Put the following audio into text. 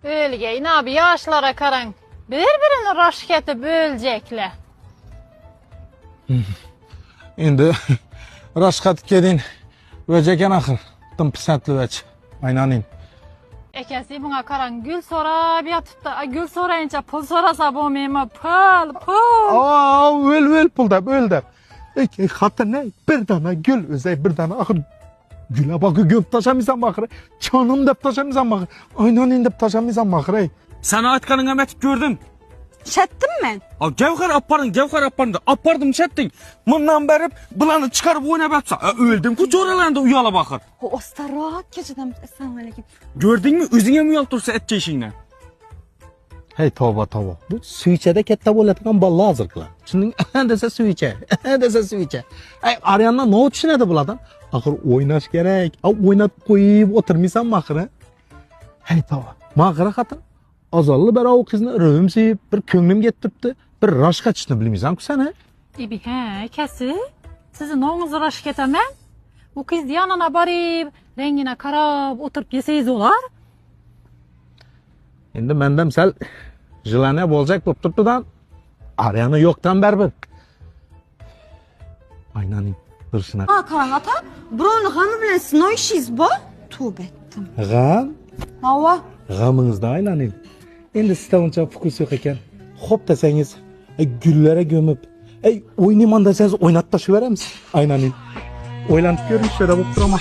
Bölgeyin abi yaşlara karan. Birbirini raşketi bölecekler. Endi raşkat kedin öceken ahır. Tım pisentli veç. Aynanin. Ekesi buna karan gül sorab yatıp da gül sorayınca pul sorasa bu mema pul. Öl pul dep öl dep. Hatta ne? Bir tane gül özey bir tane ahır. Güle bakı göp taşamıysan bakır. Canım dep taşamıysan bakır. Aynanin dep taşamıysan bakır. Sen atkanın emet gördüm. Şettim ben. Gevher aparın da apardım şettin. Bundan berip bulanı çıkarıp oynayıp yapsa. Öldüm ku çoralarında uyala bakır. O ostarahat geceden. Esselamu aleyküm. Gördün mü? Üzüne mi yaltursa et çeşinle? Hey tavba. Bu süyçede kette bolatikan balla hazır kılar. Şimdi dese süyçe. Dese süyçe. Arayanla ne o düşünedi buladan? Ahır oynaş gerek. Oynat koyup oturmaysan bakır. Hey tavba. Mağara katın. Azallı bera o kızını rövümseyip bir könglim getiripti. Bir raş kaçışını bilmeysen ki sen he? İbi he ekesi. Sizin oğunuzu raşket hemen. Bu kız yanına barıp rengine karab oturup yeseyiz olar. Endi mendem sel jilane bolacak bop turttudan arayanı yoktan berber. Aynaning duruşuna. Ha karan ata. Bronu gamı bilen sınav işiyiz bu. Tövbe ettim. Gam? Hava. Gamınızda aynaning. Endi sizde uncha fokus yok ekan. Hop desangiz, güllere gömüp, oynayman desangiz oynat taşıveramiz. Aynaning. Oylanıp görün şöyle bop turama.